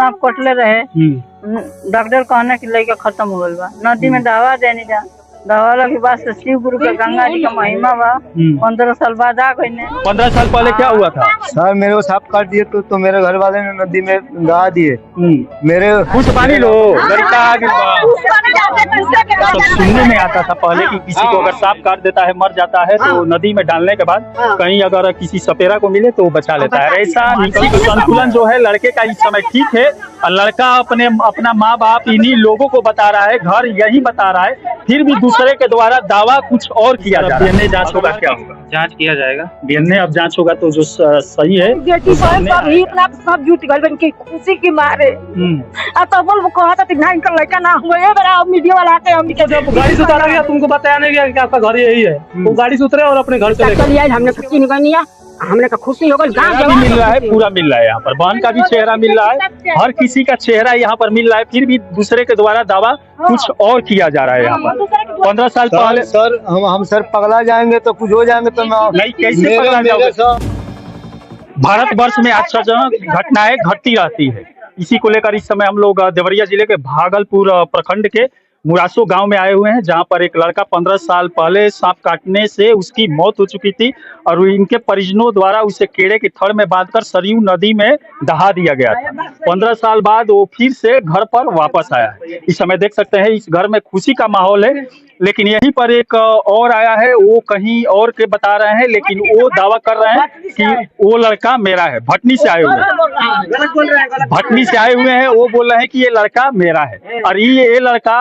सांप कटले रहे। डॉक्टर कहने की लड़का खत्म हो गल बा। नदी में दवा देनी जा, दवा के बाद से शिव गुरु का गंगा जी का महिमा बा। 15 साल बाद आ गई। 15 साल पहले क्या हुआ था सर? मेरे को सांप काट दिए तो मेरे घर वाले ने नदी में दहा दिए। मेरे कुछ पानी लो लड़का आगे सब सुनने में आता था पहले कि किसी को अगर सांप काट देता है मर जाता है तो नदी में डालने के बाद कहीं अगर किसी सपेरा को मिले तो वो बचा लेता है। ऐसा संतुलन जो है लड़के का इस समय ठीक है और लड़का अपना माँ बाप इन्हीं लोगों को बता रहा है, घर यही बता रहा है, फिर भी दूसरे के द्वारा दावा कुछ और किया जा रहा है। डीएनए जांच होगा, क्या होगा? जांच किया जाएगा। डीएनए अब जांच होगा तो जो सही है सब जुट गए की खुशी की मारे। तो बोल कहता इनका लड़का ना हुए बड़ा मीडिया वाला आके हम जब गाड़ी से उतारा गया तुमको बताया नहीं गया कि आपका घर यही है। वो गाड़ी से उतरे और अपने घर चले गए। हमने खुशी नहीं हमने का खुशी हो गई। चेहरा भी मिल रहा है, पूरा मिल रहा है। यहाँ पर बहन का भी चेहरा मिल रहा है, हर किसी का चेहरा यहाँ पर मिल रहा है, फिर भी दूसरे के द्वारा दावा कुछ और किया जा रहा है। यहाँ पर 15 साल पहले सर हम सर पगला जाएंगे तो कुछ हो जाएंगे तो नहीं, कैसे पगला जाओगे? भारतवर्ष में आश्चर्यजनक घटनाएं घटती रहती है। इसी को लेकर इस समय हम लोग देवरिया जिले के भागलपुर प्रखंड के मुरासो गांव में आए हुए हैं, जहां पर एक लड़का 15 साल पहले सांप काटने से उसकी मौत हो चुकी थी और इनके परिजनों द्वारा उसे केड़े के थड़ में बांधकर सरयू नदी में दहा दिया गया था। 15 साल बाद वो फिर से घर पर वापस आया है। इस समय देख सकते हैं इस घर में खुशी का माहौल है, लेकिन यहीं पर एक और आया है, वो कहीं और के बता रहे हैं, लेकिन वो दावा कर रहे हैं कि वो लड़का मेरा है। भटनी से आए हुए हैं, भटनी से आए हुए हैं, वो बोल रहे हैं कि ये लड़का मेरा है। और ये लड़का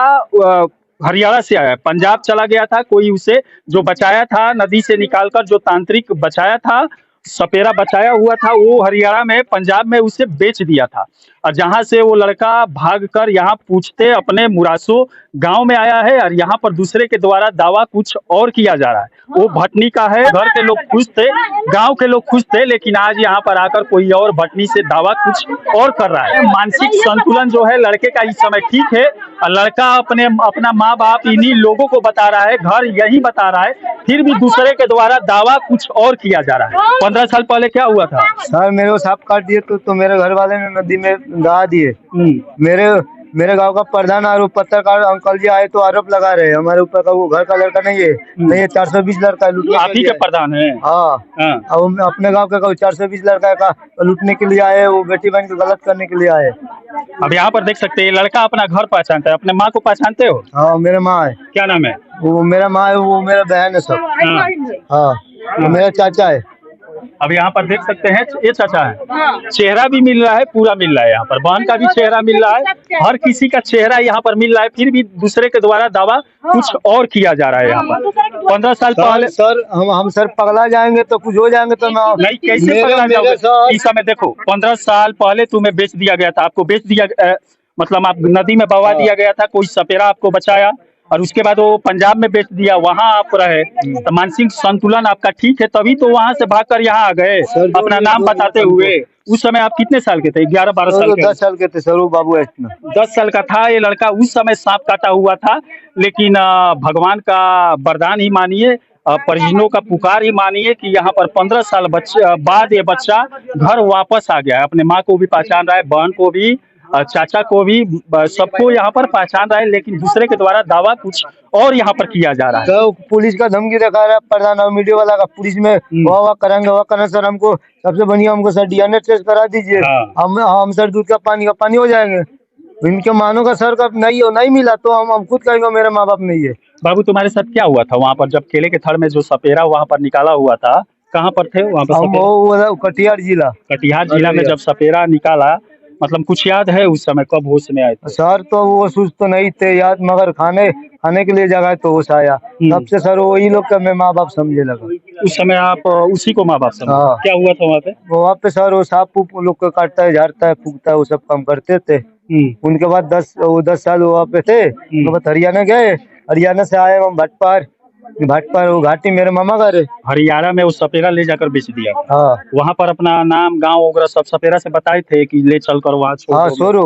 हरियाणा से आया, पंजाब चला गया था। कोई उसे जो बचाया था नदी से निकालकर, जो तांत्रिक बचाया था, सपेरा बचाया हुआ था, वो हरियाणा में पंजाब में उसे बेच दिया था। और जहां से वो लड़का भागकर यहाँ पूछते अपने मुरासो गांव में आया है और यहाँ पर दूसरे के द्वारा दावा कुछ और किया जा रहा है। वो भटनी का है, घर के लोग खुश थे, गांव के लोग खुश थे, लेकिन आज यहाँ पर आकर कोई और भटनी से दावा कुछ और कर रहा है। मानसिक संतुलन जो है लड़के का इस समय ठीक है और लड़का अपना माँ बाप इन्हीं लोगों को बता रहा है, घर यही बता रहा है, फिर भी दूसरे के द्वारा दावा कुछ और किया जा रहा है। 15 साल पहले क्या हुआ था? सर मेरे को सांप काट दिए तो मेरे घर वाले ने नदी में दहा दिए। मेरे गांव का प्रधान आरोप पत्रकार अंकल जी आए तो आरोप लगा रहे हैं हमारे ऊपर का वो घर का लड़का नहीं है। नहीं है 420 लड़का लूटने। आप ही के प्रधान है? हाँ। अब अपने गांव के 420 लड़का का लूटने के लिए आए, वो बेटी बहन को गलत करने के लिए आए। अब यहाँ पर देख सकते हैं लड़का अपना घर पहचानता है। अपने माँ को पहचानते हो? हाँ मेरे माँ है। क्या नाम है? वो मेरा माँ है, वो मेरा बहन है सब। हाँ वो मेरा चाचा है। अब यहाँ पर देख सकते हैं ये चाचा है, चेहरा भी मिल रहा है, पूरा मिल रहा है। यहाँ पर बहन का भी चेहरा मिल रहा है, हर किसी का चेहरा यहाँ पर मिल रहा है, फिर भी दूसरे के द्वारा दावा कुछ और किया जा रहा है। यहाँ पर 15 साल पहले सर हम सर पगला जाएंगे तो कुछ हो जाएंगे तो नहीं, कैसे पगला जाओगे? इस समय देखो 15 साल पहले तुम्हें बेच दिया गया था, आपको बेच दिया मतलब आप नदी में बहा दिया गया था, कोई सपेरा आपको बचाया और उसके बाद वो पंजाब में बेच दिया, वहां आप रहे। तो मानसिक संतुलन आपका ठीक है, तभी तो वहां से भागकर यहाँ आ गए अपना नाम बताते हुए। उस समय आप कितने साल के थे? 11-12 साल के? 10 साल के थे सर। वो बाबू 10 साल का था ये लड़का, उस समय सांप काटा हुआ था। लेकिन भगवान का वरदान ही मानिए, परिजनों का पुकार ही मानिए कि यहाँ पर 15 साल बाद ये बच्चा घर वापस आ गया है। अपने माँ को भी पहचान रहा है, बहन को भी, चाचा को भी, सबको यहाँ पर पहचान रहा है, लेकिन दूसरे के द्वारा दावा कुछ और यहाँ पर किया जा रहा है। तो पुलिस का धमकी दिखा रहा है प्रधान और मीडिया वाला का, पुलिस में वाह करेंगे सर। हमको सबसे बढ़िया हमको सर डीएनए टेस्ट करा दीजिए। हम सर दूध का पानी हो जाएंगे। इनके मानो का सर का नहीं मिला तो हम खुद कहेंगे मेरे माँ बाप नहीं है। बाबू तुम्हारे साथ क्या हुआ था वहाँ पर जब केले के थड़ में जो सपेरा वहाँ पर निकाला हुआ था? कहाँ पर थे वहाँ पर? कटिहार जिला में जब सपेरा निकाला, मतलब कुछ याद है उस समय कब होश में आए थे? सर तो वो सुस्त तो नहीं थे याद, मगर खाने के लिए जगह तो होश आया। तब से सर वही लोग का मैं माँ बाप समझे लगा। उस समय आप उसी को माँ बाप समझे? क्या हुआ था वहाँ पे? वहाँ पे सर वो सांप लोग को काटता है, झाड़ता है, फूकता है, वो सब काम करते थे। उनके बाद 10 साल वहाँ पे थे। उनके बाद हरियाणा गए, हरियाणा से आए हम भटपार वो घाटी मेरे मामा घर है। हरियाणा में वो सपेरा ले जाकर बेच दिया? हाँ। वहाँ पर अपना नाम गांव वगैरह सब सपेरा से बताए थे कि ले चल कर वहाँ छोड़? हाँ सोरो।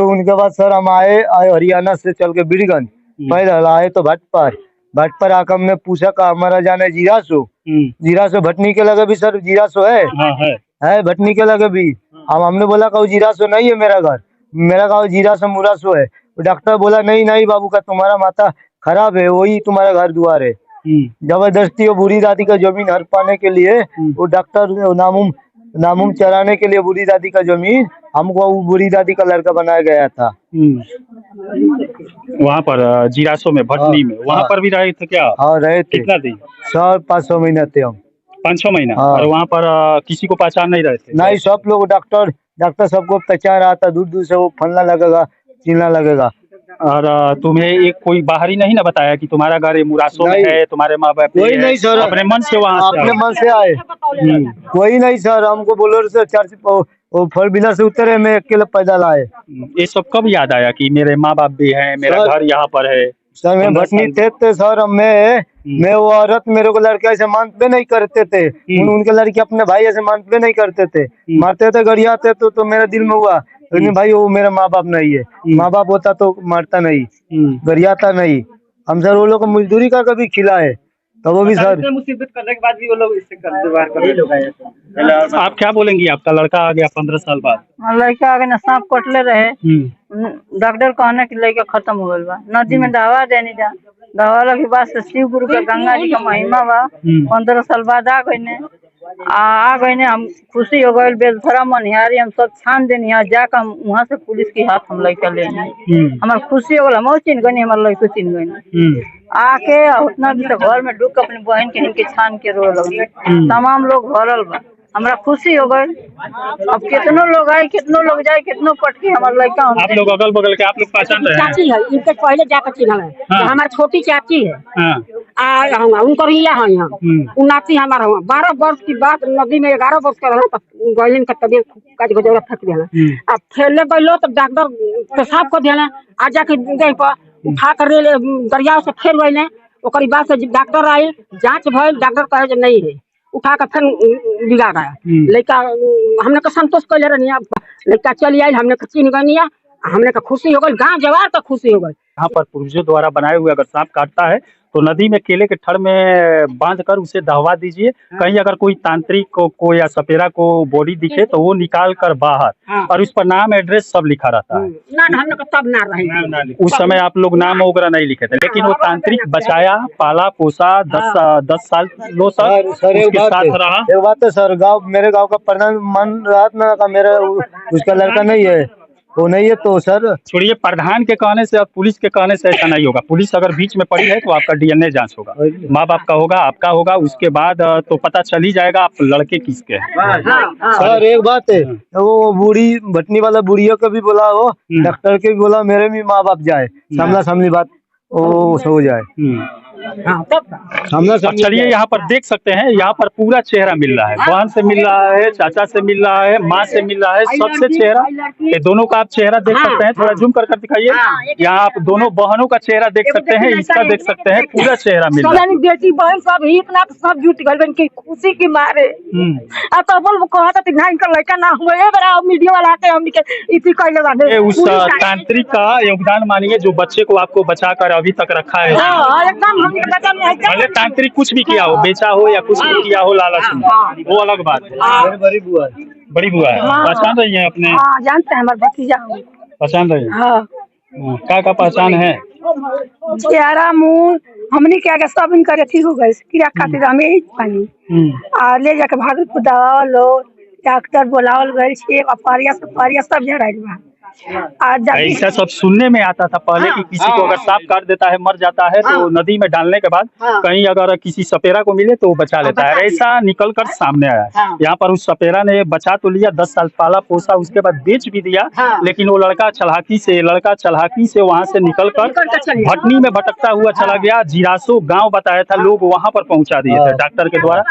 उनके बाद सर हम आए हरियाणा से चल के बीड़गंज, पैदल आए तो भटपार आकर हमने पूछा का हमारा जाना है जीरासो भटनी के लगे भी सर जीरासो है भटनी के लगे भी। हमने बोला का जीरासो नहीं है मेरा घर। मेरा गाँव जीरा से मुरासो है। डॉक्टर बोला नहीं नहीं बाबू का तुम्हारा माथा खराब है, वही तुम्हारा घर द्वार है। जबरदस्ती वो बूढ़ी दादी का जमीन हड़प पाने के लिए वो डॉक्टर नामुम चराने के लिए बूढ़ी दादी का जमीन हमको वो बूढ़ी दादी का लड़का बनाया गया था। वहाँ पर जीरासो में भटनी में वहाँ पर भी रहे थे क्या? हाँ रहे थे। कितना दिन? 500 महीना थे हम। 5-6 महीना। हाँ। और वहाँ पर किसी को पहचान नहीं रहे थे? नहीं, सब लोग डॉक्टर सबको पहचान रहा था, दूर दूर से वो फलना लगेगा चिलना लगेगा। और तुम्हें एक कोई बाहरी नहीं ना बताया कि तुम्हारा घर ये मुरासो में है, तुम्हारे माँ बाप कोई नहीं सर, अपने मन से वहाँ से अपने मन से आए। कोई नहीं सर, हमको बोलो से चर्च फोर व्हीलर से उतरे, मैं अकेले पैदल आए। ये सब कब याद आया कि मेरे माँ बाप भी हैं, मेरा घर यहाँ पर है? सर मैं भटनी थे तो सर मैं वो औरत मेरे को लड़के ऐसे मानते नहीं करते थे, उनके लड़के अपने भाई ऐसे मानते नहीं करते थे, मारते थे गरियाते तो मेरा दिल में हुआ लेकिन भाई वो मेरा माँ बाप नहीं है, माँ बाप होता तो मारता नहीं, गरियाता नहीं। हम सर वो लोग को मजदूरी का कभी खिलाए तो वो भी सर मुसीबत करने के बाद भी वो लोग इससे कर आप क्या बोलेंगी? आपका लड़का आ गया 15 साल बाद, लड़का आगे न सांप कटले रहे, डॉक्टर कहने की लड़का खत्म हो गल बा, नदी में दवा देनी जा, दवा के बाद से शिव गुरु का गंगा जी का महिमा बा। 15 साल बाद आ गए ने हम खुशी हो गए, बेलथरा मनिहारी हम सब छान देनी यहाँ जाकर हम वहाँ से पुलिस के हाथ हम लड़का ले हमारे खुशी हो गल, हम चिन्ह गई हमारे लड़को चिन्ह गई आके उतना भी घर में डूब अपनी बहन के हिनके छान के रो लगे, तमाम लोग भरल बा, हमरा खुशी हो गई। अब कितनों लोग आए, कितनों लोग जाए, कितनों पटके हमारे लड़का। आप लोग अगल बगल के आप लोग पहचान रहे हैं? चाची है, इनके पहले जाकर चिन्ह है। हाँ। हमारी छोटी चाची है। हाँ। उनको रिया है यहाँ, उन्नासी हमारा हुआ 12 वर्ष की बात, नदी में 11 वर्ष का रहा गैलिन का तबियत काज गजौरा फेंक दिया। अब खेलने गलो तो डॉक्टर पेशाब कर दिया, आ जाके गई पर उठा कर दरिया से फेर गए, ओकरी बाद से डॉक्टर आई, जांच भइल, डॉक्टर कहे जो नहीं है, उठा कर फिर बिगा गया लड़का। हमने का संतोष कैले रहनी, लड़का चली आई, हमने का चिन्ह गई, हमने का खुशी हो गई, गाँव जवार का खुशी हो गई। यहाँ पर पूर्वजों द्वारा बनाए हुए अगर सांप काटता है तो नदी में केले के ठड़ में बांध कर उसे दहवा दीजिए। कहीं अगर कोई तांत्रिक को या सपेरा को बॉडी दिखे तो वो निकाल कर बाहर, और उस पर नाम एड्रेस सब लिखा रहता है। ना हमने का तब ना रहे, उस समय आप लोग नाम वगैरह नहीं लिखे थे, लेकिन वो तांत्रिक बचाया, पाला पोसा, 10 साल लो सर उसके साथ रहा। एक बात है सर, मेरे गाँव का प्रधान मन रहा था, मेरा उसका लड़का नहीं है, वो नहीं है तो सर छोड़िए, प्रधान के कहने से और पुलिस के कहने से ऐसा नहीं होगा। पुलिस अगर बीच में पड़ी है तो आपका डीएनए जांच होगा, माँ बाप का होगा, आपका होगा, उसके बाद तो पता चल ही जाएगा आप लड़के किसके हैं। सर एक बात है, वो बूढ़ी भटनी वाला बुढ़िया को भी बोला, वो डॉक्टर के भी बोला, मेरे भी माँ बाप जाए, सामना सामनी बात वो हो जाए। चलिए यहाँ पर देख सकते हैं, यहाँ पर पूरा चेहरा मिल रहा है, बहन से मिल रहा है, चाचा से मिल रहा है, माँ से मिल रहा है, सबसे चेहरा, ये दोनों का आप चेहरा देख सकते हैं। थोड़ा जूम कर दिखाइए, यहाँ आप दोनों बहनों का चेहरा देख सकते हैं, इसका देख सकते हैं, पूरा चेहरा मिल रहा है। बेटी बहन सब इतना सब जुट गए की खुशी की मारे, तो बोल कहता ना इनका लड़का ना हुए, बड़ा मीडिया वाला के हम इसी कहले वाले उस तांत्रिक का योगदान मानिए जो बच्चे को आपको बचाकर अभी तक रखा है। एकदम भले तांत्रिक कुछ भी किया हो, बेचा हो या कुछ भी किया हो लालच में, वो अलग बात है। बड़ी बुआ है, पहचान रही है अपने? जानते हैं, हमारे भतीजा पहचान रही है? क्या पहचान है? चेहरा मुँह हमने क्या सब इनका अथी हो गए, कीड़ा खातिर हमें ही पानी ले जाके भागलपुर दवा लो, डॉक्टर बोलावल गए, पारिया सब जड़ा। ऐसा सब सुनने में आता था पहले कि किसी को अगर सांप काट देता है, मर जाता है, तो नदी में डालने के बाद कहीं अगर किसी सपेरा को मिले तो वो बचा लेता है। ऐसा निकल कर सामने आया। यहाँ पर उस सपेरा ने बचा तो लिया, 10 साल पाला पोसा, उसके बाद बेच भी दिया, लेकिन वो लड़का चलाकी से वहाँ से निकल कर भटनी में भटकता हुआ चला गया। जीरासो गाँव बताया था, लोग वहाँ पर पहुँचा दिए थे डॉक्टर के द्वारा।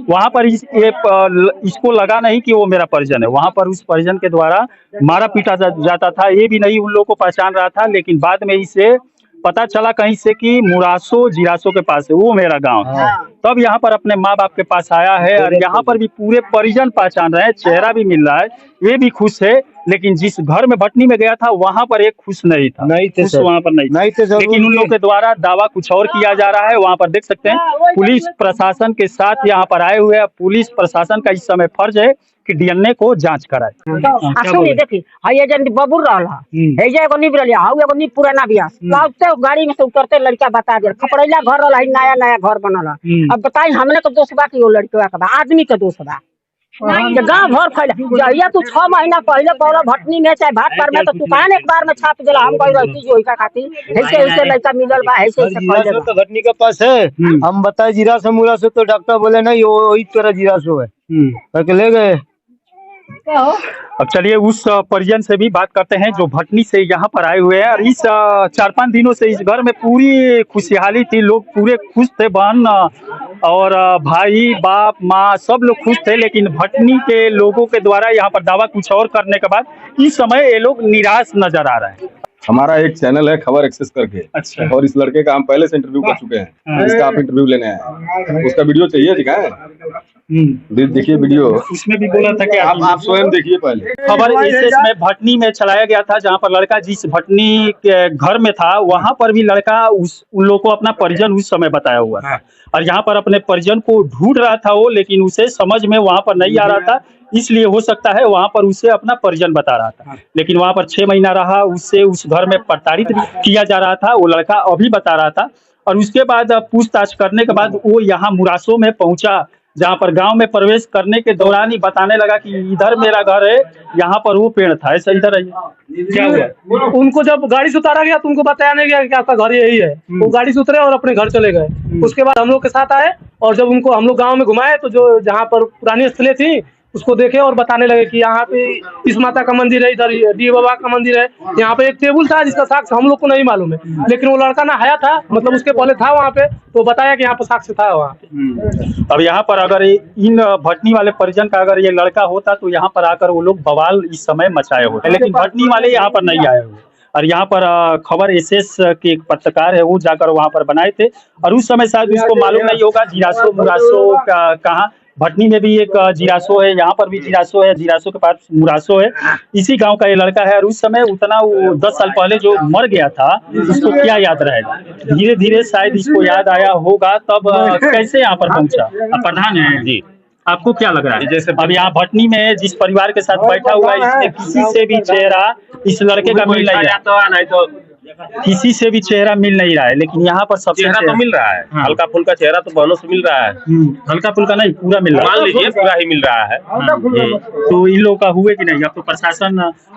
वहाँ पर इसको लगा नहीं कि वो मेरा परिजन है, वहाँ पर उस परिजन के द्वारा मारा पीटा जाता था। ये भी नहीं उन लोगों को पहचान रहा था, लेकिन बाद में इसे पता चला कहीं से कि मुरासो जीरासो के पास है, वो मेरा गांव है। तब यहाँ पर अपने माँ बाप के पास आया है, और यहाँ पर भी पूरे परिजन पहचान रहे हैं, चेहरा भी मिल रहा है, ये भी खुश है। लेकिन जिस घर में भटनी में गया था वहाँ पर एक खुश नहीं था, वहाँ पर नहीं थे, लेकिन उन लोगों के द्वारा दावा कुछ और किया जा रहा है। वहाँ पर देख सकते हैं पुलिस प्रशासन के साथ यहाँ पर आए हुए हैं। पुलिस प्रशासन का इस समय फर्ज है कि डीएनए को जांच कराए। सुनी देखी हई एजेंट बबुर रहला हे जे एगो निब रहलिया हाउ एगो निब पुराना बिया लाउते गाड़ी में से उतरते लड़का बता दे खपड़ैला घर रहला नया नया घर बनला। अब बताई हमने के दोस्त बा कि वो लड़का का बा आदमी के दोस्त बा जे गांव भर फैला जहिया तू 6 महीना पहले पौला भटनी में चाहे भात पर में तो दुकान एक बार में छाप देला हम कह रहती जो इका खाती ऐसे ऐसे लड़का मिलल बा ऐसे ऐसे कह देला तो घटनी के पास है। हम बताए जीरा से मुरा से तो डॉक्टर बोले नहीं वही तरह जीरा सो है करके ले गए। अब चलिए उस परिजन से भी बात करते हैं जो भटनी से यहाँ पर आए हुए हैं। और इस 4-5 दिनों से इस घर में पूरी खुशहाली थी, लोग पूरे खुश थे, बहन और भाई बाप माँ सब लोग खुश थे। लेकिन भटनी के लोगों के द्वारा यहाँ पर दावा कुछ और करने के बाद इस समय ये लोग निराश नजर आ रहे हैं। हमारा एक चैनल है खबर एक्सेस करके। अच्छा। और इस लड़के का हम पहले से इंटरव्यू कर चुके हैं, इसका आप इंटरव्यू लेने आए, उसका वीडियो चाहिए दिखाएं? देखिए वीडियो, उसमें भी बोला था कि आप स्वयं देखिए पहले। खबर एसएस में भटनी में चलाया गया था, जहां पर लड़का जिस भटनी के घर में था वहां पर भी लड़का उन लोगों को अपना परिजन उस समय बताया हुआ था। और यहाँ पर अपने परिजन को ढूंढ रहा था वो, लेकिन उसे समझ में वहां पर नहीं आ रहा था, इसलिए हो सकता है वहां पर उसे अपना परिजन बता रहा था। लेकिन वहां पर 6 महीना रहा, उससे उस घर में प्रताड़ित किया जा रहा था, वो लड़का अभी बता रहा था। और उसके बाद पूछताछ करने के बाद वो यहाँ मुरासो में पहुंचा, जहाँ पर गांव में प्रवेश करने के दौरान ही बताने लगा कि इधर मेरा घर है, यहाँ पर वो पेड़ था। ऐसा इधर आइए, क्या हुआ? उनको जब गाड़ी से उतारा गया तो उनको बताया नहीं गया कि आपका घर यही है। वो गाड़ी से उतरे और अपने घर चले गए। उसके बाद हम लोग के साथ आए और जब उनको हम लोग गाँव में घुमाए तो जो जहाँ पर पुरानी स्थलें थी उसको देखे और बताने लगे कि यहाँ पे इस माता का मंदिर है, इधर डी बाबा का मंदिर है, यहाँ पे एक टेबल था जिसका साक्ष्य हम लोग को नहीं मालूम है, लेकिन वो लड़का ना आया था, मतलब उसके पहले था वहाँ पे, तो बताया कि यहाँ पे साक्ष्य था वहाँ पे। अब यहाँ पर अगर इन भटनी वाले परिजन का अगर ये लड़का होता तो यहाँ पर आकर वो लोग बवाल इस समय मचाए होते, लेकिन भटनी वाले यहाँ पर नहीं आए हुए। और यहाँ पर खबर एसएस के एक पत्रकार है, वो जाकर वहाँ पर बनाए थे। और उस समय शायद उसको मालूम नहीं होगा जीरासो मुरासो का कहाँ। भटनी में भी एक जीरासो है, यहाँ पर भी जीरासो है, जीरासो के पास मुरासो है। इसी गांव का ये लड़का है। और उस समय उतना वो 10 साल पहले जो मर गया था उसको क्या याद रहेगा, धीरे धीरे शायद इसको याद आया होगा, तब कैसे यहाँ पर पहुंचा। प्रधान है जी, आपको क्या लग रहा है? जैसे अब यहाँ भटनी में जिस परिवार के साथ बैठा हुआ है, इसमें किसी से भी चेहरा इस लड़के का मिल नहीं रहा, किसी से भी चेहरा मिल नहीं रहा है। लेकिन यहाँ पर सब चेहरा तो मिल रहा है, हल्का फुल्का चेहरा तो बहनों से मिल रहा है। हल्का फुल्का नहीं, पूरा मिल रहा है, मान लीजिए पूरा ही मिल रहा है। तो इन लोगों का हुए कि नहीं? अब तो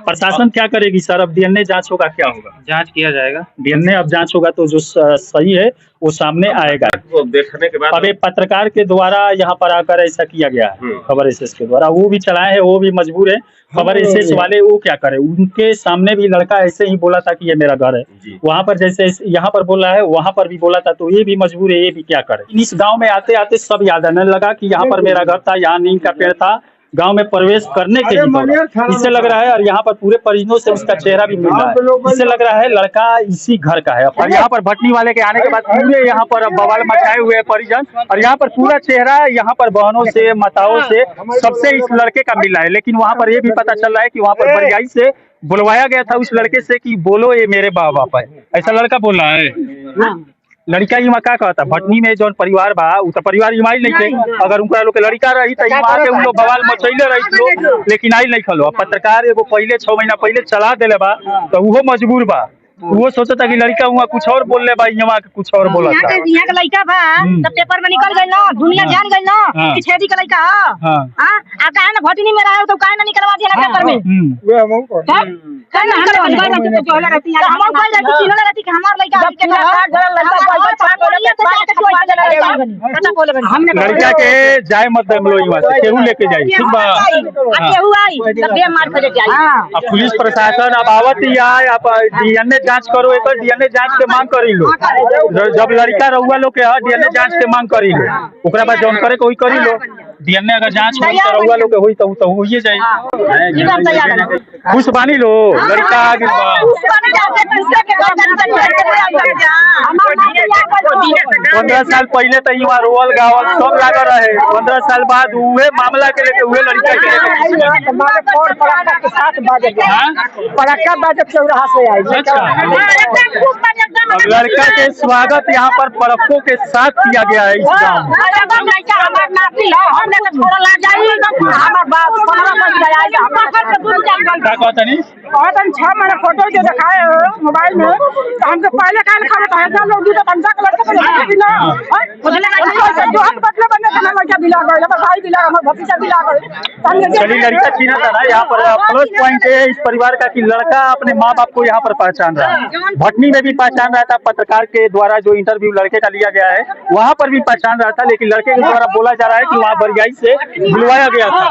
प्रशासन क्या करेगी सर? अब डीएनए जांच होगा, क्या होगा? जांच किया जाएगा, डीएनए अब जांच होगा तो जो सही है वो सामने आएगा। तो देखने के बाद अब एक पत्रकार के द्वारा यहाँ पर आकर ऐसा किया गया है, खबर एसएस के द्वारा, वो भी चलाए हैं, वो भी मजबूर है। खबर एसएस वाले वो क्या करे, उनके सामने भी लड़का ऐसे ही बोला था कि ये मेरा घर है, वहां पर जैसे यहाँ पर बोल रहा है वहां पर भी बोला था, तो ये भी मजबूर है, ये भी क्या करे। इस गांव में आते आते सब याद आने लगा कि यहाँ पर मेरा घर था, यहाँ नीम का पेड़ था। गांव में प्रवेश करने के लिए इससे लग रहा है, और यहाँ पर पूरे परिजनों से उसका चेहरा भी मिल रहा है, इससे लग रहा है लड़का इसी घर का है। और यहाँ पर भटनी वाले के आने के बाद पूरे यहाँ पर बवाल मचाए हुए हैं परिजन, और यहाँ पर पूरा चेहरा यहाँ पर बहनों से, माताओं से, सबसे इस लड़के का मिल रहा है। लेकिन वहाँ पर ये भी पता चल रहा है कि वहाँ पर बरियाई से बुलवाया गया था उस लड़के से कि बोलो ये मेरे बाप है, ऐसा लड़का बोल रहा है। लड़का इमा का कहता भटनी में जो परिवार बा उ तो परिवार इमाई नहीं थे, अगर उनका लोग लड़का रही तो इमा के उन लोग बवाल मचैले रही लोग, लेकिन आई नहीं खलो। पत्रकार एगो पहले 6 महीना पहले चला देले बा तो वो मजबूर बा, वो सोचता कि लड़का हुआ कुछ और बोल ले भाई, यहाँ के कुछ और बोला था। यहाँ का लड़का बा तो पेपर में निकल गई ना, दुनिया जान गई ना कि छेदी का लड़का है। आ काहे ना भटनी में रहा तो काहे ना निकलवा दिया पेपर में? काहे ना निकलवा दिया तो चोला रहती है, हम कह जाती कि चोला रहती कि हमार लड़का के हमने लड़का के जाए मत दे हमलो यहाँ से, केहू लेके जाई, ठीक बा? केहू आई तब बे मार खा जाए। अब पुलिस प्रशासन अब आवत ही आए, अब डीएनए जांच करो, एक डीएनए जांच के मांग करी लो। जब लड़का रहुआ लोग के डीएनए जांच के मांग करी लो, ओकरा बाद जौन करे कोई करी लो। डीएनए अगर जांच हो तो रहुआ लोग के होई तो होइए जाई। खुश बानी लो, लड़का आ गइल बा। 15 साल पहले तो यहाँ रोवल गावल सब लागल रहे, 15 साल बाद उहे मामला के लेके उहे लड़का के पड़ाका बाजे चौराहा से आई। अब लड़का के स्वागत यहाँ पर पड़पों के साथ किया गया है इस गाँव में। क्या कहता नहीं? और हम 6 महीने फोटो जो दिखाए हो मोबाइल में, तो हमसे पहले काल खबर था ऐसा लोग जो पंजा कलर का ना जो हम बदले बनने का लड़का दिला गए, भाई दिला गए, भतीजा दिला गए। चलिए लड़का छीना था ना यहाँ पर प्लस पॉइंट है इस परिवार का कि लड़का अपने माँ बाप को यहाँ पर पहचान रहा है। भटनी में भी पहचान रहा था, पत्रकार के द्वारा जो इंटरव्यू लड़के का लिया गया है वहाँ पर भी पहचान रहा था, लेकिन लड़के के द्वारा बोला जा रहा है कि वहाँ बरियाई से बुलवाया गया था।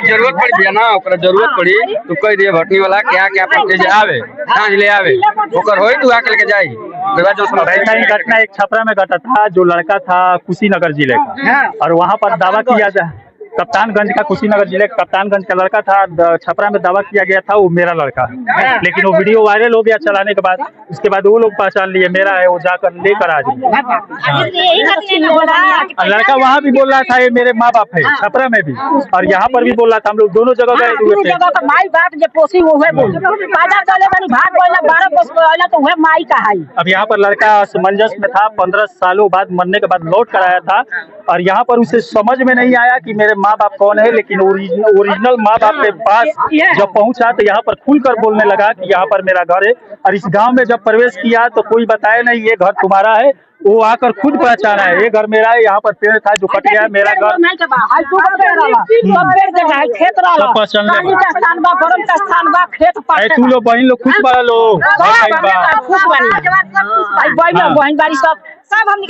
जरूरत पड़ी है ना, जरूरत पड़ी तो कह दिए भटनी वाला क्या क्या पैकेज आवे सांझ ले आवे ओकर होई तू आके लेके जाई। ऐसा ही घटना एक छपरा में घटा था, जो लड़का था कुशीनगर जिले का, और वहाँ पर दावा किया जा कप्तानगंज का, कुशीनगर जिले का कप्तानगंज का लड़का था, छपरा में दावा किया गया था वो मेरा लड़का है, लेकिन वो वीडियो वायरल हो गया चलाने के बाद, उसके बाद वो लोग पहचान लिए मेरा है, वो जाकर लेकर आ जाए। लड़का वहाँ भी बोल रहा था ये मेरे माँ बाप है, छपरा में भी, और यहाँ पर भी बोल रहा था, हम लोग दोनों जगह गए हुए थे। अब यहाँ पर लड़का असमंजस में था, 15 सालों बाद मरने के बाद लौट कर आया था, और यहाँ पर उसे समझ में नहीं आया कि मेरे माँ बाप कौन है, लेकिन ओरिजिनल माँ बाप के पास जब पहुंचा तो यहाँ पर खुलकर बोलने लगा कि यहाँ पर मेरा घर है, और इस गांव में जब प्रवेश किया तो कोई बताया नहीं ये घर तुम्हारा है, वो आकर खुद पहचाना है ये घर मेरा है, यहाँ पर पेड़ था जो कट गया मेरा घर तू लोग बहन लोग खुश बड़ा लोग बहन बारी सब हम